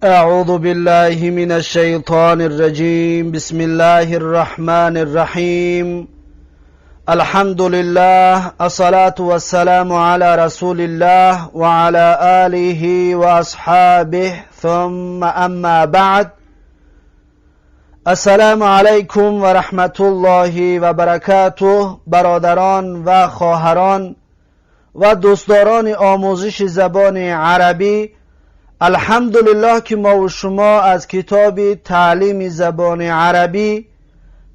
أعوذ بالله من الشيطان الرجيم. بسم الله الرحمن الرحيم. الحمد لله، الصلاة والسلام على رسول الله وعلى آله وأصحابه، ثم أما بعد. السلام علیکم و رحمت الله و برکاته. برادران و خواهران و دوستداران آموزش زبان عربی، الحمدلله که ما و شما از کتاب تعلیم زبان عربی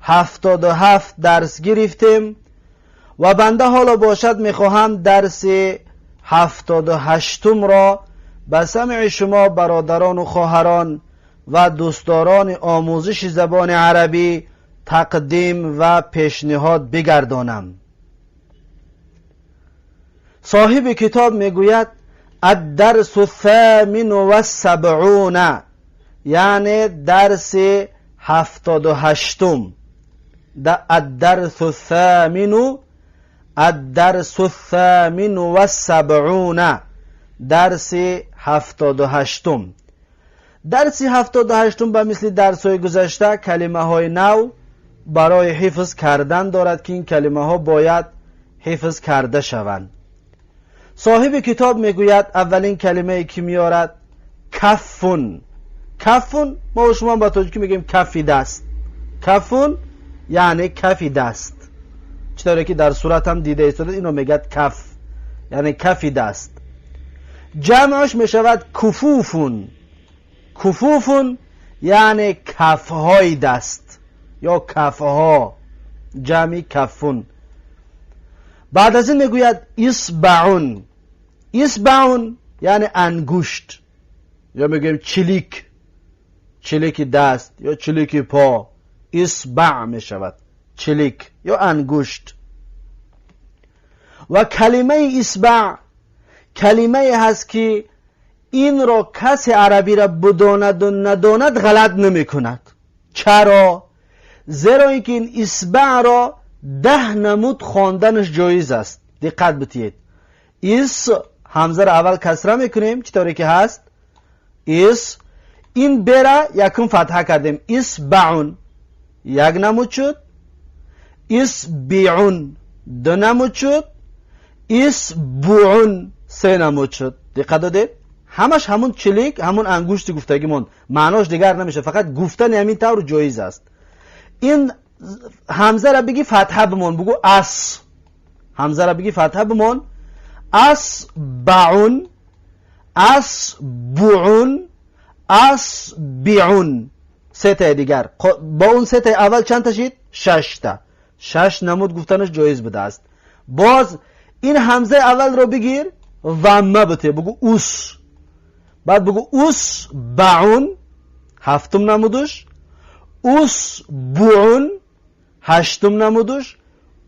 77 درس گرفتیم و بنده حالا باشد میخواهم درس 78 را به سمع شما برادران و خواهران و دوستداران آموزش زبان عربی تقدیم و پیشنهاد بگردانم. صاحب کتاب میگوید الدرس الثامن والسبعون، یعنی درس 78. الدرس الثامن والسبعون، درس 78. درس 78 به مثل درس های گذشته کلمه های نو برای حفظ کردن دارد که این کلمه ها باید حفظ کرده شوند. صاحب کتاب میگوید اولین کلمه که میارد کفون. کفون ما و شما با توجه میگیم کفی دست. کفون یعنی کفی دست، چطوره که در صورت هم دیده ایستاده، اینو میگد کف یعنی کفی دست. جمعش میشود کفوفون. کفوفون یعنی کفهای دست یا کفها، جمعی کفون. بعد از این میگوید اصبعون. اصبعون یعنی انگشت، یا میگیم چلیک، چلیک دست یا چلیک پا. اصبع میشود چلیک یا انگشت. و کلمه اصبع کلمه هست که این را کسی عربی را بداند و نداند غلط نمی کند. چرا؟ زیرا اینکه این اصبع را 10 نمود خواندنش جایز است. دقت بتید. اس همزه را اول کسره میکنیم چطوری که هست اس، این برا یکم فتحه کردیم اصبعون 1 نمود شد. اصبعون 2 نمود شد. اصبعون 3 نمود شد. دقت دادید؟ همش همون چلیک، همون انگشت گفتگی مون، معناش دیگر نمیشه، فقط گفتن همین طور جایز است. این همزه را بگی فتحه بمون، بگو اس. همزه را بگی فتحه بمون. اصبعون، اصبعون، اصبعون. 3 تا دیگر با اون 3 تا اول چند تا شید؟ 6 تا. 6 نمود گفتنش جایز بوده است. باز این همزه اول رو بگیر ضمه بته، بگو اوس. بعد بگو اصبعون 7 نمودش. اصبعون 8 نمودش.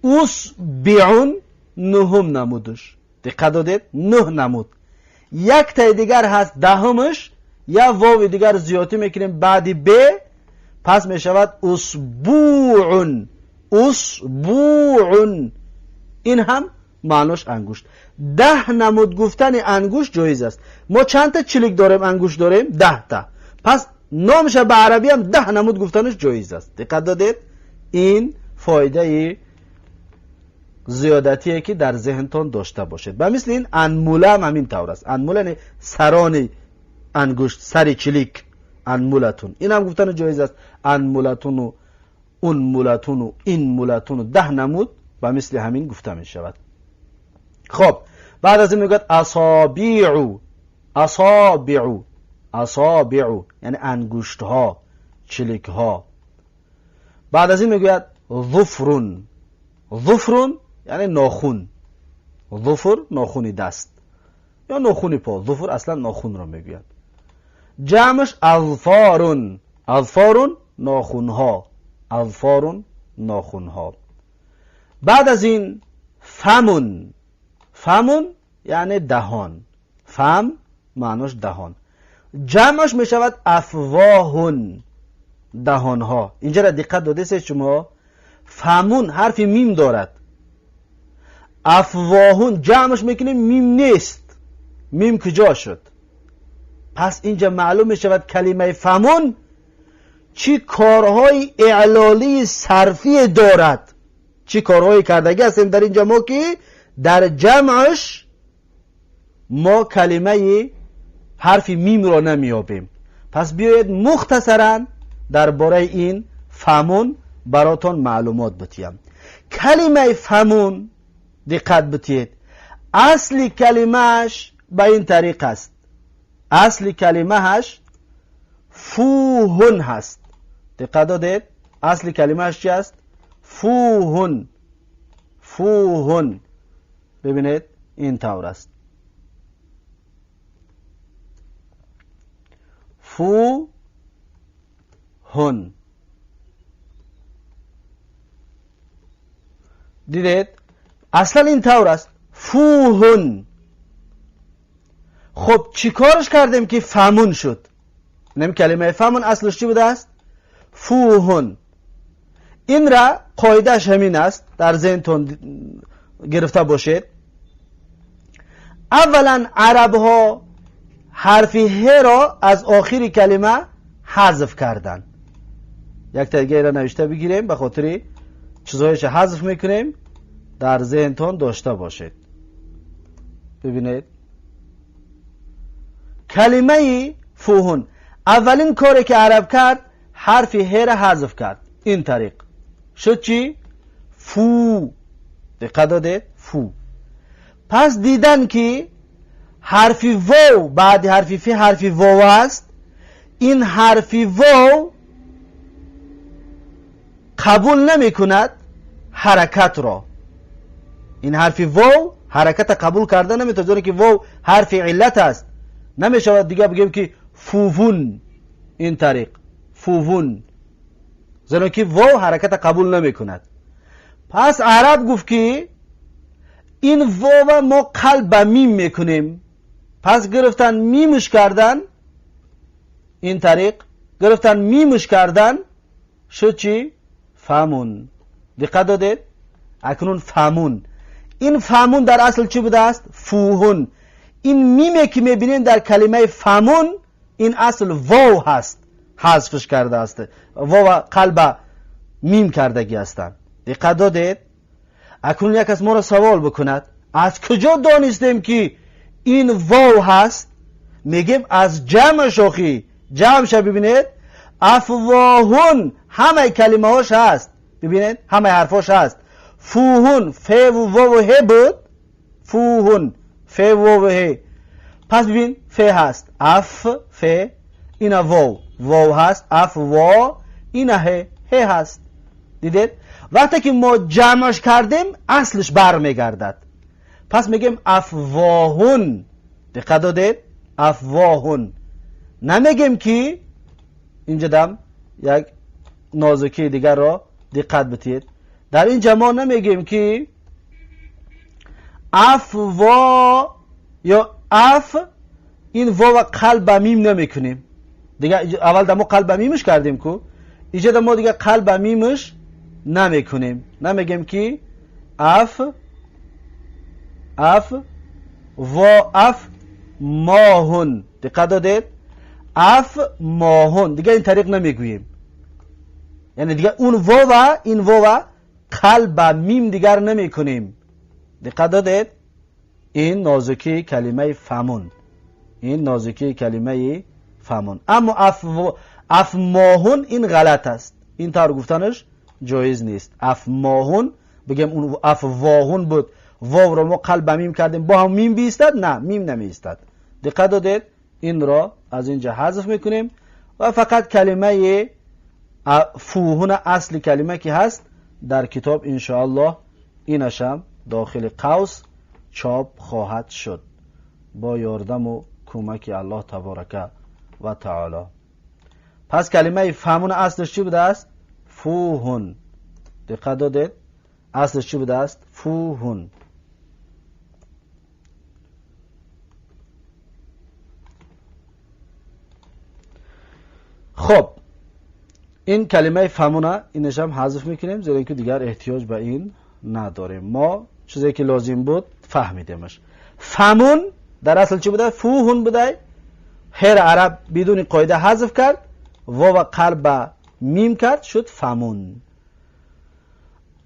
اصبعون 9 نمودش. دقت دادید؟ 9 نمود. 1 تا دیگر هست 10مش، یا واو دیگر زیادی میکنیم بعدی ب، پس میشود اسبوعون. اسبوعون این هم معناش انگشت. 10 نمود گفتن انگشت جایز است. ما چند تا چلیک داریم انگشت داریم؟ 10 تا. پس نامش به عربی هم 10 نمود گفتنش جایز است. دقت دادید؟ این فایده زیادتیه که در ذهنتون داشته باشید. و مثل این انموله هم همین طور است. انموله یعنی سران انگشت، سر چلیک. انمولتون این هم گفتن جایز است. انمولتون و اون مولتون و این مولتون و 10 نمود و مثل همین گفته می شود. خب بعد از این میگوید اصابیعو. اصابیعو، اصابیعو یعنی انگشت ها، چلیک ها. بعد از این میگوید ظفرون. ظفرون یعنی ناخون. ظفر ناخونی دست یا ناخونی پا. ظفر اصلا ناخون را میگوید. جمعش اظفارون. اظفارون ناخون ها. اظفارون ناخون ها. بعد از این فمون. فمون یعنی دهان. فم معناش دهان. جمعش می شود افواهون. دهان ها. اینجا را دقت داده سه شما. فمون حرف میم دارد. افواهون جمعش میکنیم میم نیست. میم کجا شد؟ پس اینجا معلوم می شود کلمه فمون چی کارهای اعلالی صرفی دارد، چی کارهایی کردگی هستیم در اینجا ما که در جمعش ما کلمه حرف میم را نمیابیم. پس بیایید مختصرا درباره این فمون براتون معلومات بتیم. کلمه فمون دقت بتید، اصلی کلمهش به این طریق است. اصلی کلمهش فوهن هست. دقت دادید؟ اصلی کلمهش چی است؟ فوهن. فوهن. ببینید این طور است. فوهن. دیدید؟ اصلا این طور است. فوهن. خب چی کارش کردیم که فمون شد؟ نمی کلمه فمون اصلش چی بوده است؟ فوهن. این را قاعدهش همین است، در ذهنتون گرفته باشید. اولا عرب ها حرف ه را از آخر کلمه حذف کردن. یک تا دیگه را نوشته بگیریم، به خاطر چیزهایش حذف میکنیم، در ذهنتون داشته باشید. ببینید کلمه فوهن اولین کاری که عرب کرد حرف ه را حذف کرد. این طریق شد چی؟ فو. دقت دادید؟ فو. پس دیدن که حرف واو بعد حرف فی حرف واو است، این حرف واو قبول نمی کند حرکت را. این حرف واو حرکت قبول کرده نمیتونه، که واو حرف علت است. نمی شود دیگه بگیم که فوون. این طریق فوون، زیرا که واو حرکت قبول نمی کند. پس عرب گفت که این واو ما قلب به میم میکنیم. پس گرفتن میمش کردن، این طریق گرفتن میمش کردن، شد چی؟ فمون. دقت دادید؟ اکنون فمون. این فمون در اصل چی بوده است؟ فوهن. این میمه که میبینین در کلمه فمون، این اصل واو هست، حذفش کرده است. واو قلب میم کردگی هستند. دقت دادید؟ اکنون یک از ما را سوال بکند از کجا دانستیم که این واو هست؟ میگیم از جمع شوخی. جمعش ببینید، افواهن همه کلمه هاش هست. ببینید همه حرفاش هست. فوهن ف و واو و ه بود. فوهن ف و واو و ه. پس ببین ف هست، اف ف، اینا واو، واو هست، اف وا، اینا ه، ه هست. دیدید؟ وقتی که ما جمعش کردیم اصلش برمیگردد. پس میگیم افواهن. دقت دادید؟ افواهن. نمیگیم که اینجا دم یک نازکی دیگر را دقت بتید. در اینجا ما نمیگیم که افوا یا اف، این واو قلب میم نمیکنیم دیگه. اول دمو قلب میمش کردیم کو، اینجا دمو دیگه قلب میمش نمیکنیم. نمیگیم که اف و اف ماهن. دقت دادید؟ اف ماهن دیگه این طریق نمیگوییم. یعنی دیگه اون واو این واو قلب میم دیگر نمیکنیم. دقت دادید؟ این نازکی کلمه فمون. این نازکی کلمه فمون. اما اف ماهن این غلط است. این طور گفتنش جایز نیست. اف ماهن بگم اون اف واهن بود، واو رو ما قلب میم کردیم، با هم میم بیستد؟ نه، میم نمیستد. دقت دادید؟ این را از اینجا حذف میکنیم و فقط کلمه فوهن اصل کلمه که هست در کتاب انشاءالله اینش هم داخل قوس چاپ خواهد شد با یاردم و کمک الله تبارک و تعالی. پس کلمه فهمون اصلش چی بوده است؟ فوهن. دقت دادید؟ اصلش چی بوده است؟ فوهن. خب این کلمه فهمونه اینش هم حذف میکنیم، زیرا اینکه دیگر احتیاج به این نداریم. ما چیزی که لازم بود فهمیدیمش. فهمون در اصل چی بوده؟ فوهن بوده. خیر عرب بدون قاعده حذف کرد، واو قلب میم کرد، شد فمون.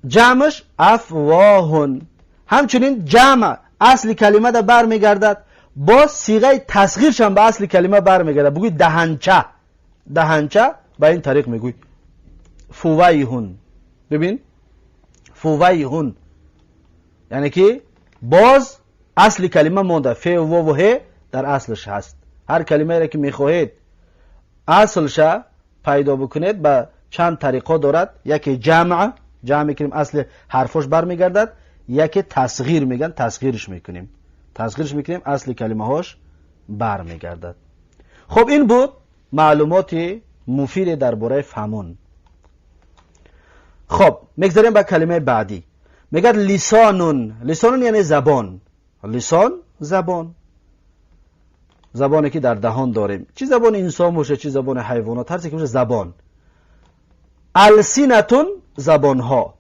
جمعش افواهن. همچنین جمع اصل کلمه دا برمیگردد، با صیغه تصغیرش هم به اصل کلمه برمیگردد. بگوی دهنچه، دهنچه به این طریق میگوی فویهن. ببین فویهن یعنی که باز اصل کلمه مونده، ف و و ه در اصلش هست. هر کلمه را که میخواهید اصلش پیدا بکنید به چند طریقه دارد. یکی جمع میکنیم اصل حرفش برمیگردد، یکی تصغیر میگن تصغیرش میکنیم اصل کلمه هاش برمیگردد. خب این بود معلومات مفید درباره فهمون. خب میگذاریم به کلمه بعدی. میگه لسانون. لسانون یعنی زبان. لسان زبان، زبانی که در دهان داریم، چی زبان انسان باشه چی زبان حیوانات، هر چی که باشه زبان. السینتون زبان ها،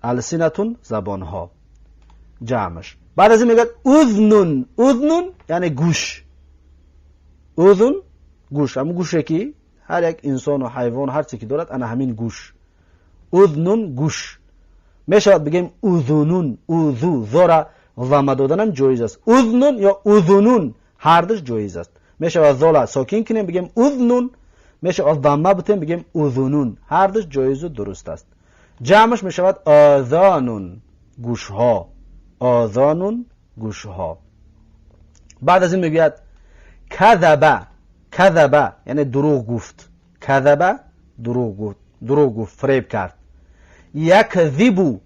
السینتون زبان ها جمعش. بعد از این میگه اذنون. اذنون یعنی گوش. اذن گوش، همون گوشه که هر یک انسان و حیوان هر چی که دارد انا همین گوش. اذنون گوش. میشود بگیم اذنون. اوذو زورا ضمه دادنم جایز است. اذنون یا اذنون هر دوش جایز است. میشود زالا ساکن کنیم بگیم اذنون، میشود ضمه بتیم بگیم اذنون، هر دوش جایز و درست است. جمعش میشود آذانون گوش ها. آذانون گوش ها. بعد از این میگوید کذبه. کذبه یعنی دروغ گفت. کذبه دروغ گفت، دروغ گفت، فریب کرد. یکذبو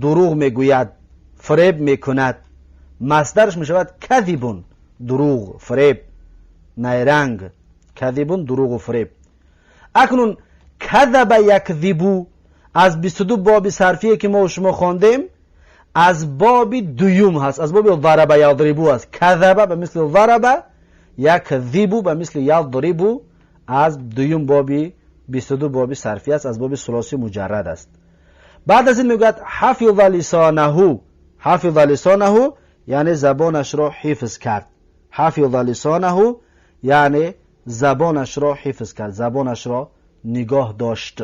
دروغ میگوید، فریب میکند. مصدرش میشود کذبون دروغ، فریب، نیرنگ. کذبون دروغ و فریب. اکنون کذب یکذبو از 22 باب صرفیه که ما و شما خواندیم از باب دویم هست، از باب ضرب یضربو هست. کذب به مثل ضرب، یکذبو به مثل یضربو از دویم بابی 22 باب صرفی است، از باب ثلاثی مجرد است. بعد از این میگوید حفظ لسانه. حفظ لسانه یعنی زبانش را حفظ کرد. حفظ لسانه یعنی زبانش را حفظ کرد، زبانش را نگاه داشت.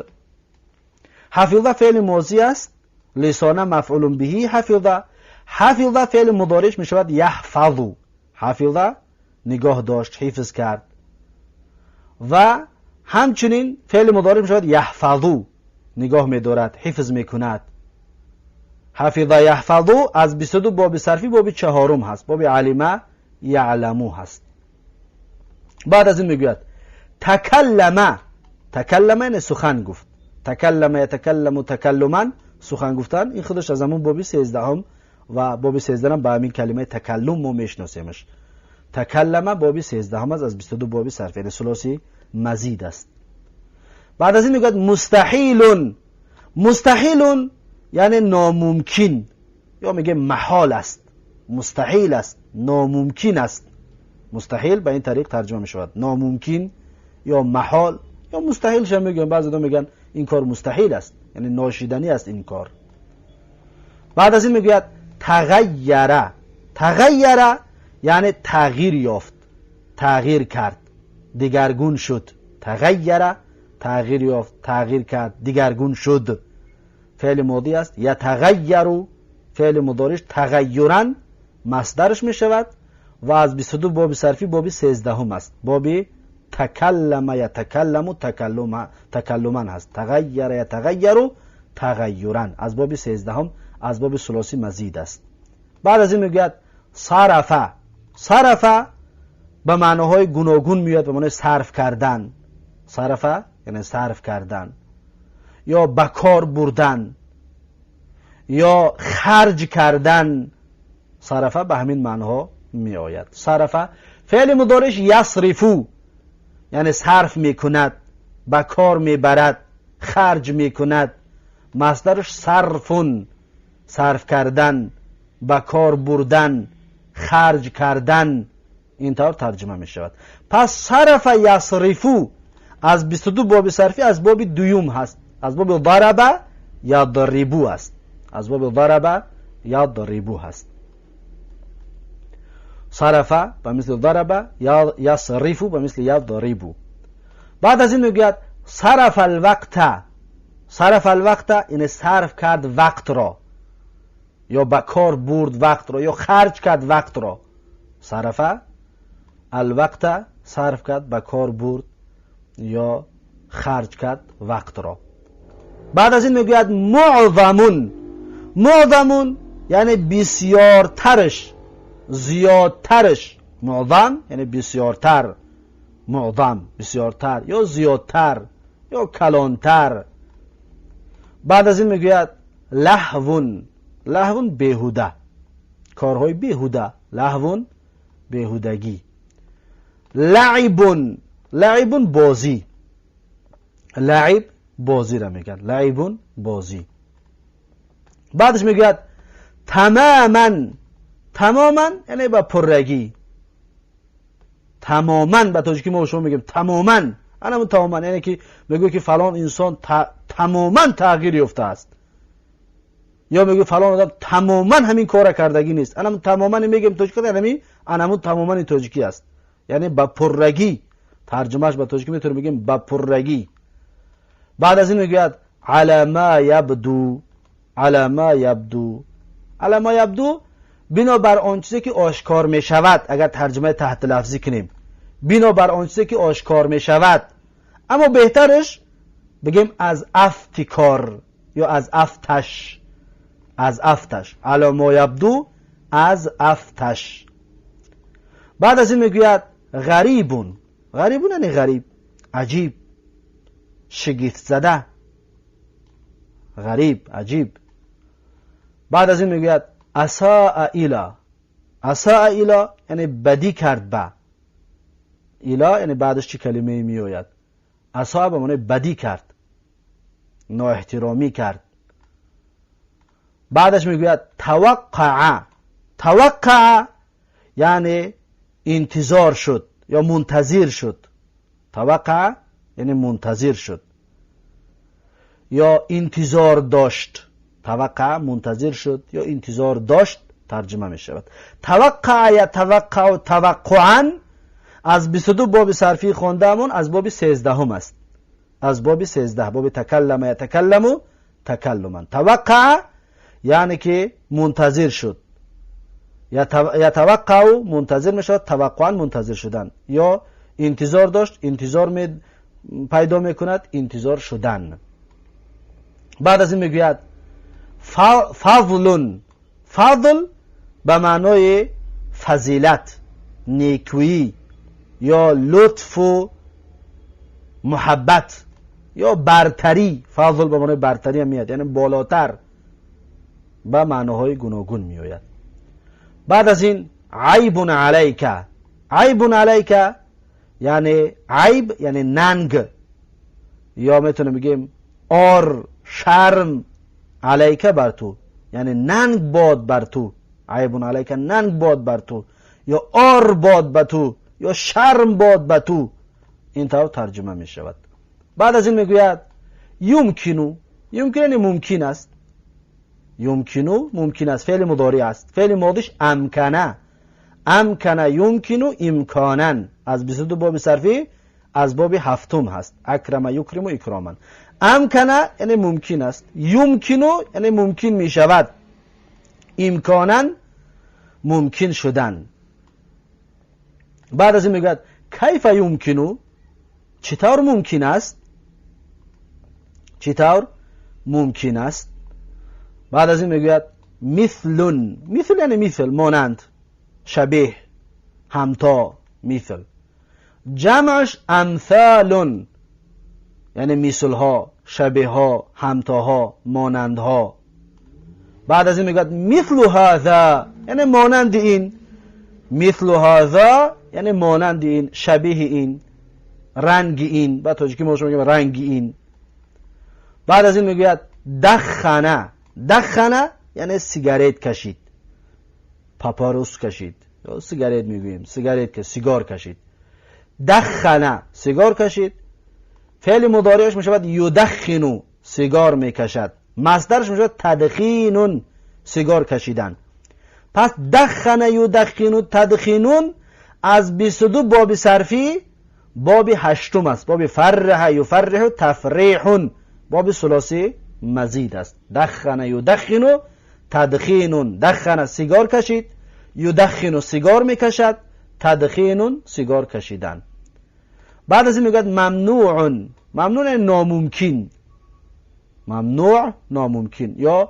حفظ فعل ماضی است، لسانه مفعول بهی حفظ. حفظ فعل مضارعش میشود یحفظ. حفظ نگاه داشت، حفظ کرد. و همچنین فعل مضارع میشود یحفظو، نگاه میدارد، حفظ میکند. حفظ یحفظو از 22 باب صرفی باب چهارم هست، باب علمه یعلمو هست. بعد از این میگوید تکلمه. تکلمه یعنی سخن گفت. تکلمه یتکلم تکلما سخن گفتن. این خودش از همون باب 13 و باب 13 هم به همین کلمه تکلم ما میشناسیمش. تکلمه باب 13 هم از 22 باب صرفی، یعنی ثلاثی مزید است. بعد از این میگوید مستحیلون. مستحیلون یعنی ناممکن، یا میگه محال است. مستحیل است، ناممکن است. مستحیل به این طریق ترجمه میشود، ناممکن یا محال یا مستحیل شم میگن. بعضی دوم میگن این کار مستحیل است، یعنی ناشیدنی است این کار. بعد از این میگوید تغیره. تغیره یعنی تغییر یافت، تغییر کرد، دگرگون شد. تغیره تغییر یافت، تغییر کرد، دگرگون شد. فعل ماضی است. یتغیرو فعل مضارعش تغیرن مصدرش می شود و از 22 باب صرفی باب 13 هم است، باب تکلم یتکلم تکلما هست. تغیر یتغیرو تغیرن از باب 13 هم از باب ثلاثی مزید است. بعد از این میگوید صرفه. صرفه به معناهای گوناگون میاد، به معنای صرف کردن. صرفه یعنی صرف کردن یا بکار بردن یا خرج کردن. صرفه به همین معناها می آید. صرفه فعل مضارعش یصرفو یعنی صرف می کند، بکار می برد، خرج می کند. مصدرش صرفون صرف کردن، بکار بردن، خرج کردن. اینطور ترجمه می شود. پس صرف یصرفو از 22 باب صرفی از باب دویم هست، از باب ضرب یا ضربو است. از باب ضرب یا ضربو هست. صرفه به مثل ضربه، یا یصرفو به مثل یضربو. بعد از این میگوید صرف الوقت. صرف الوقت یعنی صرف کرد وقت را، یا به کار برد وقت را، یا خرج کرد وقت را. صرفه الوقت صرف کرد، به کار برد یا خرج کرد وقت را. بعد از این میگوید معظمون. معظمون یعنی بسیارترش، زیادترش. معظم یعنی بسیارتر، معظم بسیارتر یا زیادتر یا کلانتر. بعد از این میگوید لهوون. لهوون بیهوده، کارهای بیهوده. لهوون بیهودگی. لعبون. لعبون بازی. لعب بازی را میگن. لعبون بازی. بعدش میگوید تماما. تماما یعنی با پرگی. تماما به تاجیکی ما شما میگیم تماما. انا تماما یعنی که میگه که فلان انسان تماما تغییر یافته است، یا میگه فلان آدم تماما همین کار کردگی نیست. انا تماما میگیم تاجیکی یعنی انا تماما تاجیکی است، یعنی با پرگی. ترجمهش به تاجیکی میتونه بگیم با پرگی. بعد از این میگوید علی ما یبدو. علی ما یبدو. علی ما یبدو بنا بر آن چیزی که آشکار می شود. اگر ترجمه تحت لفظی کنیم بنا بر آن چیزی که آشکار می شود، اما بهترش بگیم از افتکار یا از افتش. از افتش. علی ما یبدو از افتش. بعد از این میگوید غریبون. غریبون یعنی غریب، عجیب، شگفت زده. غریب، عجیب. بعد از این میگوید اساء الی. اساء الی یعنی بدی کرد به. الی یعنی بعدش چه کلمه می آید؟ اساء به معنی بدی کرد، نااحترامی کرد. بعدش میگوید توقع. توقع یعنی انتظار شد یا منتظر شد. توقع یعنی منتظر شد یا انتظار داشت. توقع منتظر شد یا انتظار داشت ترجمه می شود. توقع یتوقع توقعا از 22 باب صرفی خواندهمون از باب 13 هم است. از باب 13 باب تکلم یتکلم تکلما. توقع یعنی که منتظر شد. یتوقع منتظر می شود، توقعا منتظر شدن، یا انتظار داشت، انتظار می پیدا می کند، انتظار شدن. بعد از این میگوید فضل. فضل به معنای فضیلت، نیکویی یا لطف و محبت یا برتری. فضل به معنای برتری هم میاد، یعنی بالاتر، به معناهای گوناگون میآید. بعد از این عیب علیک. عیب علیک یعنی عیب یعنی ننگ، یا میتونه بگیم آر، شرم. علیک بر تو یعنی ننگ باد بر تو. عیب علیک ننگ باد بر تو، یا آر باد بر تو، یا شرم باد بر تو. این طور ترجمه می شود. بعد از این میگوید یمکنو. یمکن یعنی ممکن است. یمکنو ممکن است، فعل مضارع است. فعل ماضیش امکنه. امکنه یمکنو امکانا. از 22 باب صرفی از باب 7 هست. اکرم یکرم و اکراما. امکنه یعنی ممکن است. یمکنو یعنی ممکن می شود. امکانا ممکن شدن. بعد از این میگوید کیف یمکنو، چطور ممکن است؟ چطور ممکن است؟ بعد از این میگوید مثلن. مثل یعنی مثل، مانند، شبیه، همتا، مثل. جمعش امثال یعنی مثل ها، شبیه ها، همتاها، مانند ها. بعد از این میگوید مثل هذا یعنی مانند این. مثل هذا یعنی مانند این، شبیه این، رنگ این. بعد تاجیکی ما شما میگیم رنگ این. بعد از این میگوید دخنه. دخنه یعنی سیگارت کشید، پاپاروس کشید، یا سیگارت میگوییم، سیگارت که سیگار کشید. دخنه سیگار کشید. فعل مضارعش میشود یدخنو، سیگار میکشد. مصدرش میشود تدخینون، سیگار کشیدن. پس دخن یدخن تدخینون از 22 باب صرفی باب 8 است. باب فرح یفرح تفریح، باب ثلاثی مزید است. دخن یدخن تدخینون، دخن سیگار کشید، یدخن سیگار میکشد، تدخینون سیگار کشیدن. بعد از این میگه ممنوع، ممنوع ناممکن، ممنوع ناممکن یا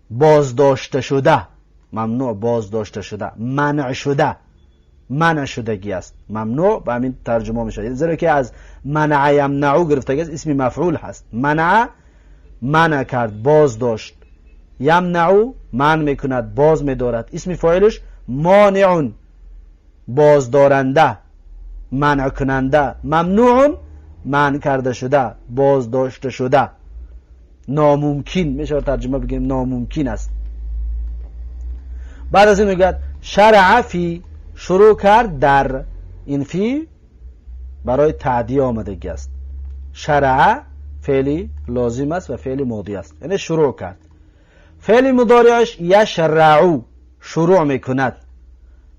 بازداشته شده، ممنوع بازداشته شده، منع شده، منع شدگی است. ممنوع به همین ترجمه میشه، زیرا که از منع یمنعو گرفته است، اسم مفعول هست. منع منع کرد، باز داشت. یمنعو منع میکند، باز میدارد. اسم فاعلش مانعون، بازدارنده، منع کننده. ممنوع منع کرده شده، بازداشته شده. ناممکن میشه ترجمه بگیم ناممکن است. بعد از این میگه شرع فی، شروع کرد در. این فی برای تعدیه آمدگی است. شرع فعلی لازم است و فعلی ماضی است، یعنی شروع کرد. فعل مضارعش یشرعو، شروع میکند.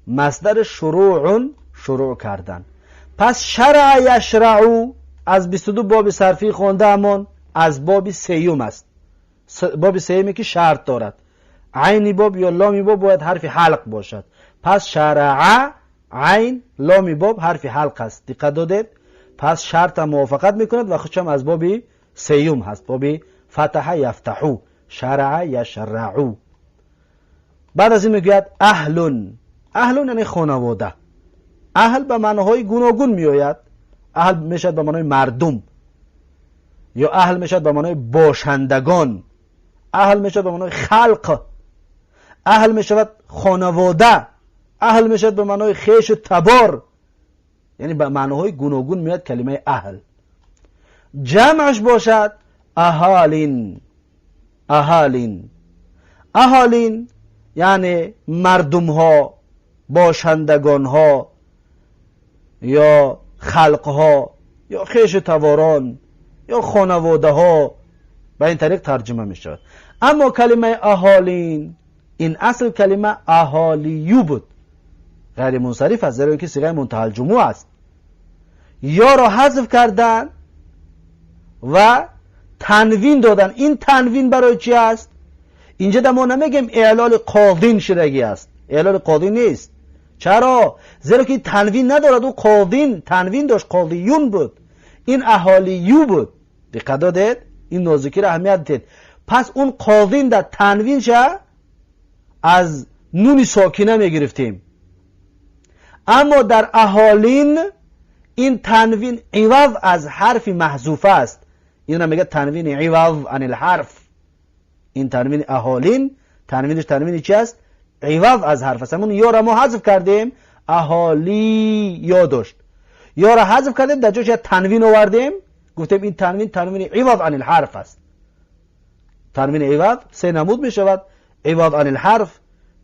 مصدر شروع، شروع کردن. پس شرع یشرعو از 22 باب صرفی خونده امان از باب سیوم است. باب سیومی که شرط دارد. عین باب یا لام باب باید حرف حلق باشد. پس شرع عین لام باب حرف حلق است. دقت دادید؟ پس شرط موافقت میکند و خودش هم از باب سیوم هست، باب فتح یفتحو، شرع یشرعو. بعد از این میگوید اهلون، اهلون یعنی خانواده. اهل به معناهای گوناگون میآید. اهل میشد به معنای مردم، یا اهل میشد به معنای باشندگان، اهل میشد به معنای خلق، اهل میشود خانواده، اهل میشد به معنای خیش و تبار، یعنی به معناهای گوناگون میاد کلمه اهل. جمعش باشد اهالین، اهالین. اهالین یعنی مردم ها، باشندگان ها، یا خلق ها، یا خیش و تباران، یا خانواده ها. به این طریق ترجمه می شود. اما کلمه اهالین، این اصل کلمه اهالیو بود، غیر منصرف است، زیرا اینکه صیغه منتهی الجموع است. یا را حذف کردن و تنوین دادن. این تنوین برای چی است؟ اینجا در ما نمیگیم اعلال قاضین شدگی است، اعلال قاضین نیست. چرا؟ زیرا که تنوین ندارد. او قاضین تنوین داشت، قاضیون بود. این اهالیو بود. دقت دادید؟ این نازکی را اهمیت دید. پس اون قاضین در تنوین شه از نون ساکنه میگرفتیم. اما در اهالین این تنوین عوض از حرف محذوفه است. این را میگه تنوین عوض عن الحرف. این تنوین اهالین تنوینش تنوینی چی است؟ عوض از حرف است. همون یا را ما حذف کردیم، اهالی یا داشت. یا را حذف کردیم، در جاش تنوین آوردیم، گفتیم این تنوین تنوین عوض عن الحرف است. تنوین عوض سه نمود می شود: عوض عن الحرف،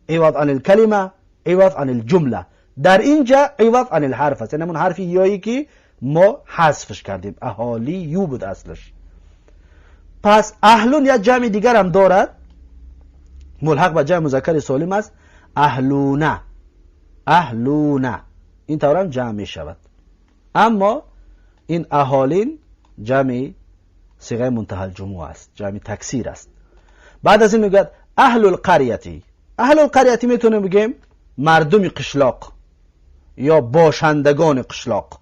عوض عن الکلمه، عوض عن الجمله. در اینجا عوض عن الحرف است، یعنی همون حرف یایی که ما حذفش کردیم. اهالی یو بود اصلش. پس اهلون یا جمع دیگر هم دارد، ملحق به جمع مذکر سالم است. اهلونه، اهلونه، این طور هم جمع می شود. اما این اهالین جمع صیغه منتهی الجموع است، جمع تکسیر است. بعد از این میگه اهل القریتی. اهل القریتی میتونه بگیم مردم قشلاق یا باشندگان قشلاق.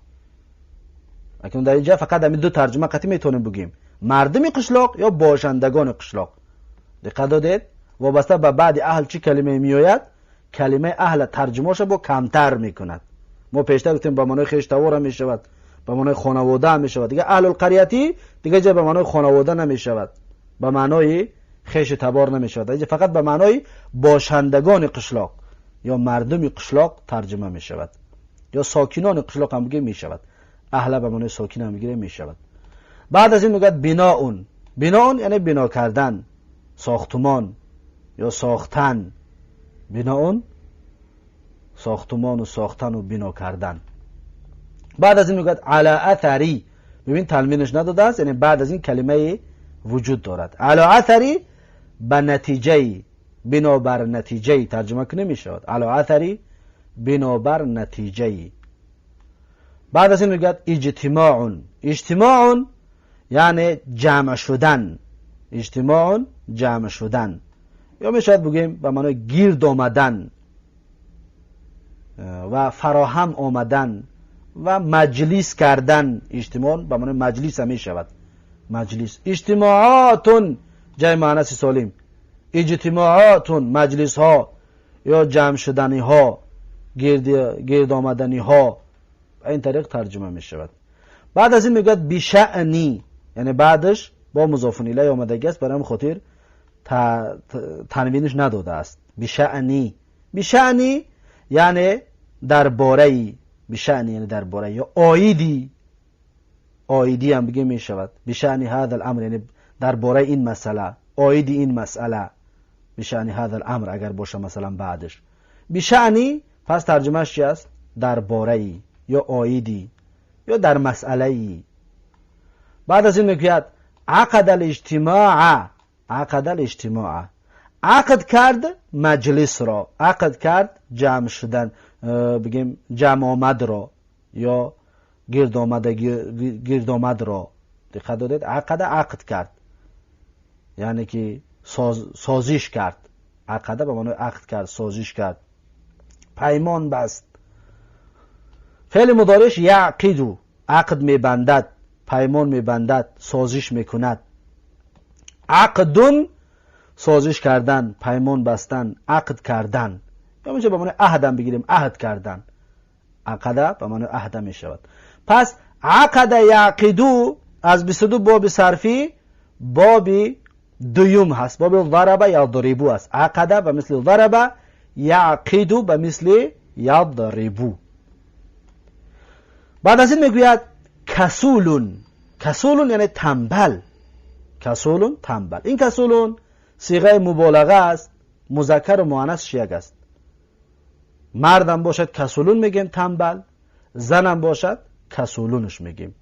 اکنون در اینجا فقط همین دو ترجمه قطعی میتونیم بگیم: مردم قشلاق یا باشندگان قشلاق. دقت دادید؟ وابسته به بعد اهل چی کلمه میآید، کلمه اهل ترجمه‌اش با کمتر میکند. ما پیشتر گفتیم به معنای خیشتوار هم میشود، به معنای خانواده هم میشود. دیگه اهل القریتی دیگه جا به معنای خانواده نمیشود، به معنای خیش تبار نمیشود. دیگه فقط به معنای باشندگان قشلاق یا مردم قشلاق ترجمه میشود، یا ساکنان قشلاق هم بگیم میشود. اهل به معنای ساکن هم بگیره میشود. بعد از این میگه بناون. بناون یعنی بنا کردن، ساختمان یا ساختن. بناون ساختمان و ساختن و بنا کردن. بعد از این میگه علی اثری. ببین تنوینش نداده است، یعنی بعد از این کلمه وجود دارد. علی اثری، به بنابر نتیجه ترجمه کنه می شود. علی اثری بنابر نتیجه. بعد از این میگه اجتماع. اجتماع یعنی جمع شدن. اجتماع جمع شدن، یا می شود بگیم به معنای گرد آمدن و فراهم آمدن و مجلس کردن. اجتماع به معنای مجلس هم می شود. مجلس. اجتماعات جای مؤنث سالم. اجتماعات مجلس ها یا جمع شدنی ها، گرد آمدنی ها. این طریق ترجمه می شود. بعد از این میگه بشأنی، یعنی بعدش با مضاف الیه آمدگی است، برای خاطر تنوینش نداده است. بشأنی. بشأنی یعنی درباره. بشأنی یعنی درباره یا آیدی. آیدی هم بگه می شود. بشأنی هذا الامر یعنی درباره این مسئله، آیدی این مسئله. بشأنی هذا الامر اگر باشه مثلا بعدش. بشأنی پس ترجمهش چی است؟ درباره یا آیدی یا در مسئله ای. بعد از این میگوید عقد الاجتماع. عقد الاجتماع، عقد کرد مجلس را، عقد کرد جمع شدن، بگیم جمع آمد را یا گرد آمد را. دقت دادید؟ عقد کرد یعنی که سازش کرد. عقد به معنی عقد کرد، سازش کرد، پیمان بست. فعل مضارعش یعقد، عقد میبندد، پیمان میبندد، سازش میکند. عقدون سازش کردن، پیمان بستن، عقد کردن. یا میشه به معنی عهدم بگیریم، عهد کردن. عقد به معنی عهد میشود. پس عقد یعقدو از 22 باب صرفی باب دوم هست. باب ضرب یا ضربو است. عقد به مثل ضرب، یعقدو به مثل یضربو. بعد از این میگوید کسولون. کسولون یعنی تنبل. کسولون تنبل. این کسولون صیغه مبالغه است، مذکر و مؤنث یک است. مردم باشد کسولون میگیم تنبل، زنم باشد کسولونش میگیم.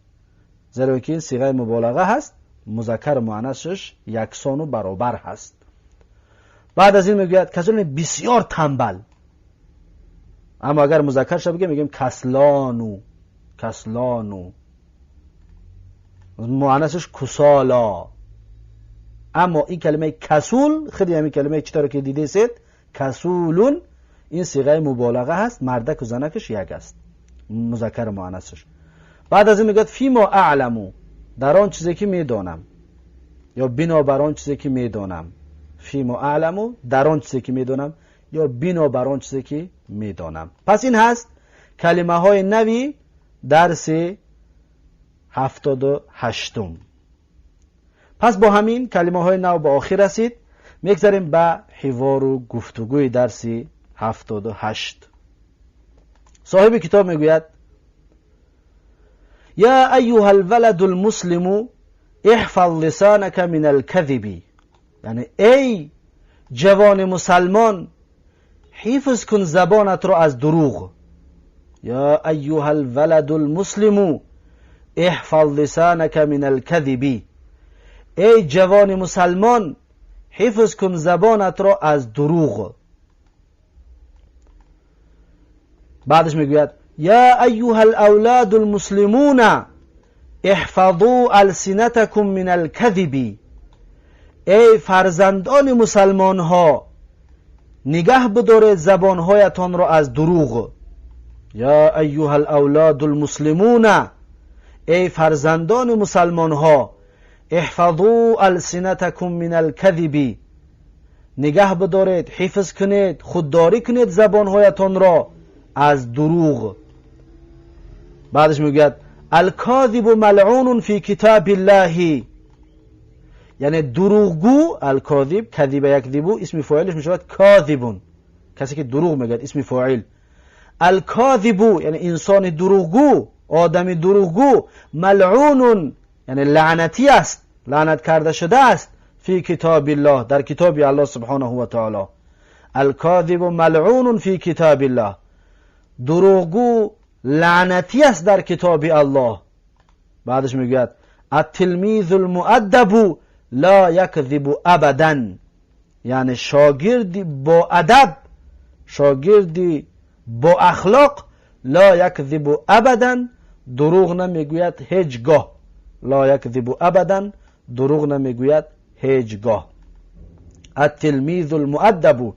زیرا که این صیغه مبالغه هست، مذکر و مؤنثش یکسان و برابر هست. بعد از این میگوید کسولون بسیار تنبل. اما اگر مذکر شه میگیم کسلانو. کسلانو. مؤنثش کسالا. اما این کلمه کسول، خیلی همین کلمه چطور که دیده سید، کسولون، این صیغه مبالغه هست، مردک و زنکش یک است، مذکر و مؤنثش. بعد از این میگه فیما اعلمو، در آن چیزی که میدانم، یا بنا بر آن چیزی که میدانم. فیما اعلمو، در آن چیزی که میدانم، یا بنا بر آن چیزی که میدانم. پس این هست کلمه های نوی درس 78. پس با همین کلمه های نو به آخر رسید. میگذاریم به حوار و گفتگوی درس 78. صاحب کتاب میگوید یا ایها الولد المسلم احفظ لسانك من الكذب. یعنی ای جوان مسلمان، حفظ کن زبانت را از دروغ. یا ایها الولد المسلم احفظ لسانك من الكذب. ای جوان مسلمان، حفظ کن زبانت را از دروغ. بعدش میگوید یا ایها الاولاد المسلمون احفظوا السنتكم من الكذب. ای فرزندان مسلمان ها، نگه بدارید زبانهایتان را از دروغ. یا ایها الاولاد المسلمون، ای فرزندان مسلمان ها، احفظوا السنتكم من الكذب. نگه بدارید، حفظ کنید، خودداری کنید زبانهایتان را از دروغ. بعدش میگوید الکاذب ملعون فی کتاب الله. یعنی دروغگو، الکاذب، کذب یکذبو، اسم فاعلش میشود کاذبون، کسی که دروغ میگه، اسم فاعل. الکاذبو یعنی انسان دروغگو، آدم دروغگو. ملعون یعنی لعنتی است، لعنت کرده شده است. فی کتاب الله، در کتاب الله سبحانه و تعالی. الکاذب ملعون فی کتاب الله، دروغگو لعنتی است در کتاب الله. بعدش میگوید التلمیذ المؤدب لا یکذب ابدا. یعنی شاگردی با ادب، شاگردی با اخلاق، لا یکذب ابدا، دروغ نمیگوید هیچگاه. لا یکذب ابدا، دروغ نمیگوید هیچگاه. التلمیذ المؤدب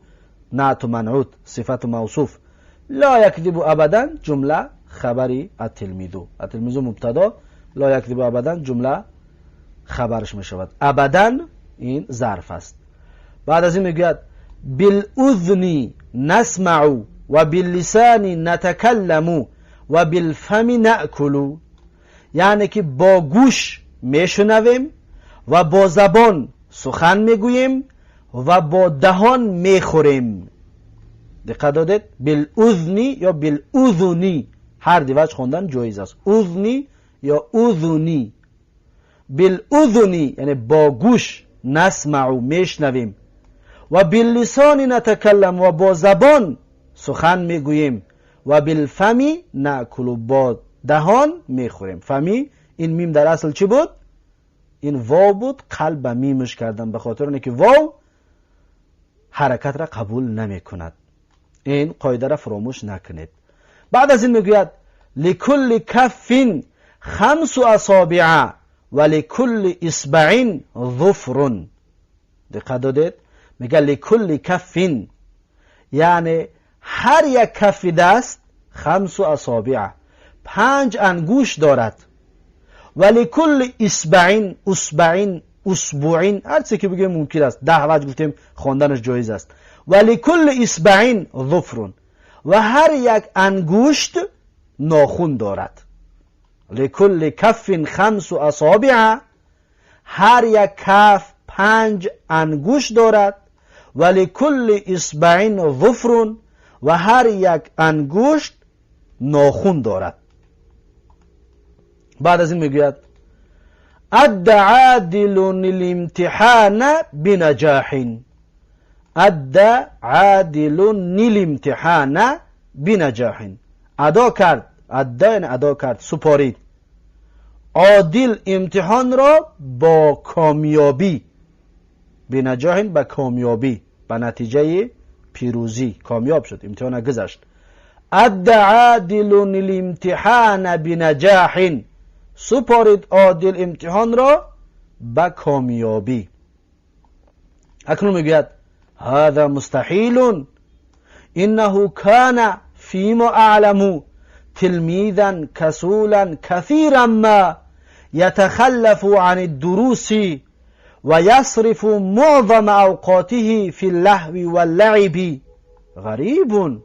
نعت منعوت صفت موصوف، لا یکذب ابدا جمله خبری التلمیذ مبتدا، لا یکذب ابدا جمله خبرش می شود. ابدا این ظرف است. بعد از این میگوید بالاذن نسمع و باللسان نتکلم و بالفم نأکل، یعنی که با گوش میشنویم و با زبان سخن میگوییم و با دهان میخوریم. دقت دادید؟ بالاذن یا بالاذنی هر دو وجه خوندن جایز است. اذنی یا اذنی. بالاذنی یعنی با گوش، نسمع میشنویم، و باللسان نتکلم و با زبان سخن میگوییم، و بالفم نأکل با دهان میخوریم. فمی این میم در اصل چی بود؟ این واو بود، قلب میمش کردن به خاطر اینکه واو حرکت را قبول نمی کند. این قاعده را فراموش نکنید. بعد از این میگوید لکل کف 5 اصابع و لکل اصبع ظفر. دقت دادید؟ میگه لکل کف، یعنی هر یک کف دست 5 اصابع 5 انگوش دارد، و لکل اصبع اسبوعین هر چی که بگیم ممکن است، 10 وجه گفتیم خواندنش جایز است. و لکل اصبع ظفر، و هر یک انگوشت ناخن دارد. لکل کف 5 اصابع، هر یک کف 5 انگوش دارد، و لکل اصبع ظفر، و هر یک انگوشت ناخن دارد. بعد از این میگوید اد عادل الامتحان بنجاح. اد عادل الامتحان بنجاح، ادا کرد، ادا یعنی ادا کرد، سپارید، عادل امتحان را با کامیابی، بنجاح با کامیابی، با نتیجه پیروزی کامیاب شد، امتحان گذشت. اد عادل الامتحان بنجاح، سپارید عادل امتحان را با کامیابی. اکنون میگوید هذا مستحیل انه کان فیما اعلم تلمیذا کسولا کثیرا ما یتخلف عن الدروس و یصرف معظم اوقاته فی اللهو واللعب. غریب.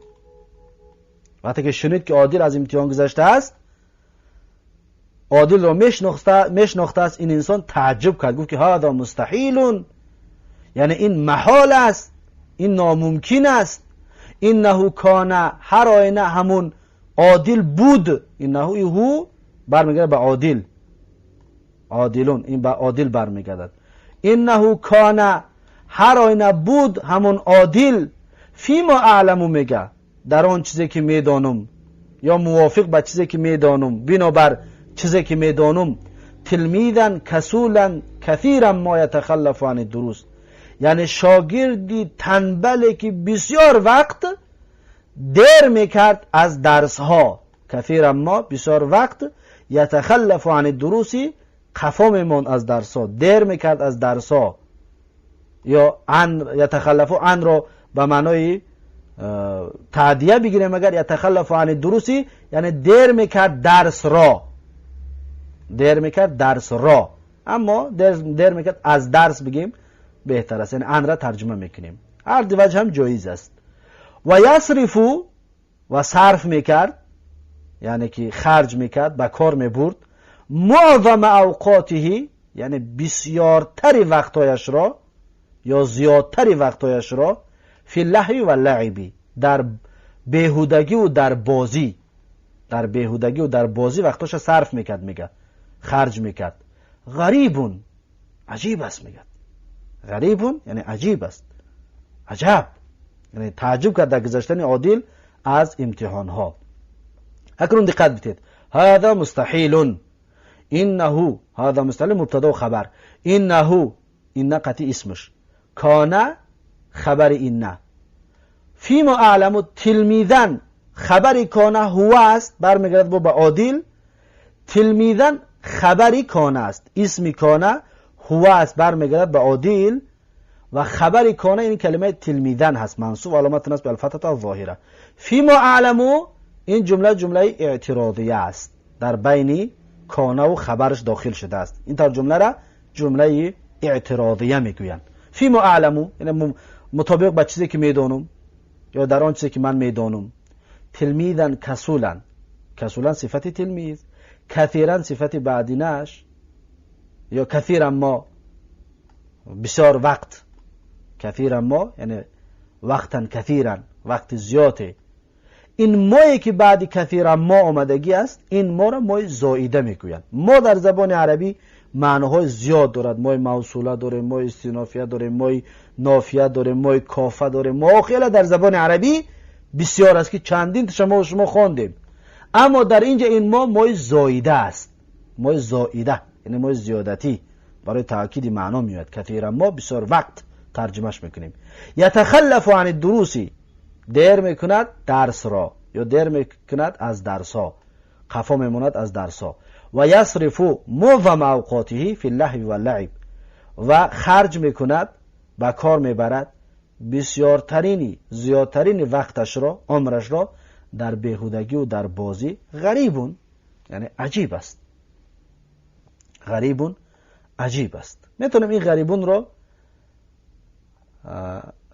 وقتی که شنید که عادل از امتحان گذشته است، عادل را میشناخته است، این انسان تعجب کرد، گفت که هذا مستحیل، یعنی این محال است، این ناممکن است. انه کان، هر آینه همون عادل بود، انه هو برمیگرده به عادل، عادلون این به عادل برمیگردد. انه کان، هر آینه بود همون عادل، فیما اعلم میگه در آن چیزی که میدانم، یا موافق به چیزی که میدانم، بنابر چیزی که میدانم. تلمیذا کسولا کثیرا ما یتخلف عن الدروس، یعنی شاگردی تنبلی که بسیار وقت دیر میکرد از درس ها. کثیرا ما بسیار وقت، یتخلف عن الدروس خفا میماند از درس ها، دیر میکرد از درس ها. یا عن، یتخلف عن را به معنای تعدیه بگیریم، اگر یتخلف عن الدروس یعنی دیر میکرد درس را، دیر میکرد درس را، اما دیر میکرد از درس بگیم بهتر است، یعنی عن را ترجمه میکنیم، هر دو وجه هم جایز است. و یصرف، و صرف میکرد یعنی که خرج میکرد، به کار میبرد، معظم اوقاته یعنی بسیارتری وقتایش را یا زیادتری وقتایش را، فی اللهو و لعبی، در بیهودگی و در بازی، در بیهودگی و در بازی وقتاش صرف میکرد، میگه خرج میکرد. غریبون، عجیب است، میگه غریبون یعنی عجیب است، عجب، یعنی تعجب کرد در گذشتن عادل از امتحان ها. اکنون دقت بدید، هذا مستحیل، انه، هذا مستحیل مبتدا و خبر، انه، این قطعی اسمش، کانه خبر این نه. فیما اعلم تلمیذن خبری کانه هو است، برمیگرد به عادل. تلمیذن خبری کانه است، اسمی کانه هو است، برمیگرد به عادل. و خبری کانه این کلمه تلمیذن هست، منصوب علامت نصب الفتحه الظاهره. فیما اعلم این جمله اعتراضیه است، در بین کانه و خبرش داخل شده است. این طور جمله را جمله اعتراضیه میگویند. فیما اعلم یعنی مطابق به چیزی که میدانم یا در آن چیزی که من میدانم. تلمیذن کسولن، کسولن صفت تلمیذ، کثیرن صفت بعدینش، یا کثیر ما بسیار وقت، کثیر ما یعنی وقتن کثیرن، وقت زیاده. این مایی که بعد کثیر ما آمدگی است، این ما را مای زائده میگویند. ما در زبان عربی معناهای زیاد دارد، مای موصوله داره، مای استینافیه داره، مای نافیه داره، مای کافه داره. ما خیلی در زبان عربی بسیار است که چندین شما خواندیم. اما در اینجا این ما مای زائده است، مای زائده یعنی مای زیادتی، برای تاکید معنا میاد. کثیر ما بسیار وقت ترجمهش میکنیم. یتخلف عن الدروس دیر میکند درس را، یا دیر میکند از درس ها، خفا میموند از درس ها. و یصرف معظم اوقاته فی اللهو و اللعب و خرج میکند، به کار میبرد بسیارترین زیادترین وقتش را، عمرش را در بیهودگی و در بازی. غریبون یعنی عجیب است، غریبون عجیب است. میتونیم این غریبون را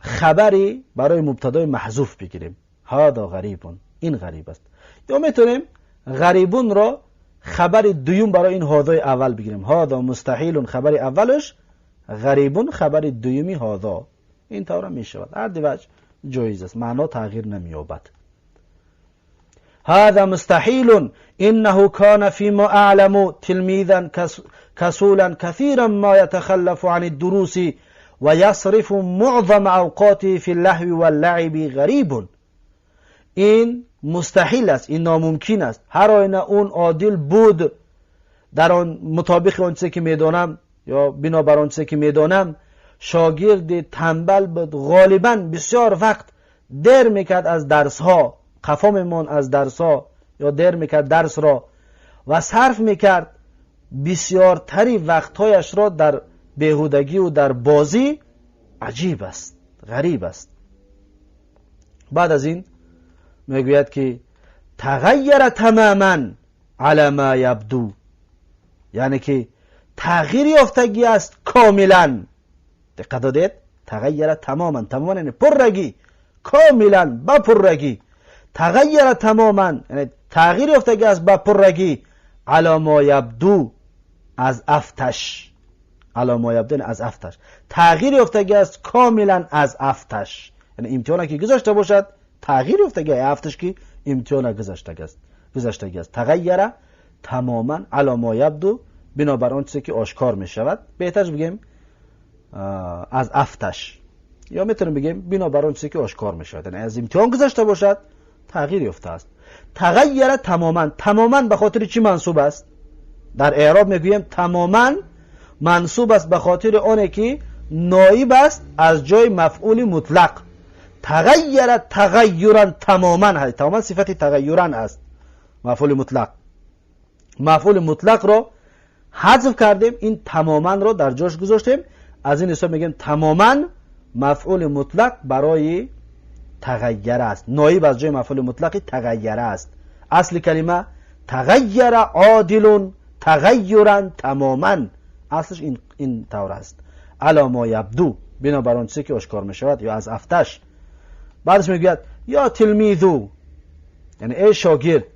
خبری برای مبتدای محذوف بگیریم، هذا غریبون، این غریب است. یا میتونیم غریبون را خبر دوم برای این هذا اول بگیریم، هذا مستحیل خبر اولش، غریبون خبر دومی هذا. این طور میشود، هر دو وجه جایز است، معنا تغییر نمییابد. هذا مستحیل انه کان فيما اعلم تلمیذا کسولا كثيرا ما يتخلف عن الدروس و یصرف معظم اوقاته فی اللهو و اللعب. غریب، این مستحیل است، این ناممکن است. هر آینه اون عادل بود در آن مطابق آن چیزی که میدانم یا بنابر آن چیزی که میدانم، شاگرد تنبل بود، غالبا بسیار وقت دیر میکرد از درس ها، خفا میمون از درس ها، یا دیر میکرد درس را و صرف میکرد بسیارتری وقتهایش را در بیهودگی و در بازی. عجیب است، غریب است. بعد از این میگوید که تغییر تماما علی ما یبدو، یعنی که تغییر یافتگی است کاملا. دقت دادید؟ تغییر تماما، تماما یعنی پررگی، کاملا با پررگی. تغییر تماما یعنی تغییر یافتگی است با پررگی. علی ما یبدو از افتش، علی ما یبدو از افتش، تغییر یافتگی است کاملا از افتش، یعنی امتحان که گذاشته باشد تغییر یافتگی افتش که امتحان گذاشته است. تغییر تماما علی ما یبدو، بنابر آن چیزی که آشکار می شود. بهترش بگیم از افتش، یا میتونیم بگیم بنابر آن چیزی که آشکار می شود، یعنی از امتحان گذاشته باشد تغییر یافته است. تغییر تماما، تماما به خاطر چی منصوب است؟ در اعراب میگوییم تماما منصوب است به خاطر آنه که نایب است از جای مفعول مطلق. تغییر تغییرا تماما هست، تماما صفت تغییرا است، مفعول مطلق. مفعول مطلق را حذف کردیم، این تماما را در جاش گذاشتیم. از این حساب میگیم تماما مفعول مطلق برای تغییر است، نایب از جای مفعول مطلق تغییر است. اصل کلمه تغییر عادل تغییرا تماما، اصلش این طور است. علی ما یبدو، بنابر آن چیزی که آشکار می شود، یا از افتش. بعدش میگوید یا تلمیذو، یعنی ای شاگرد،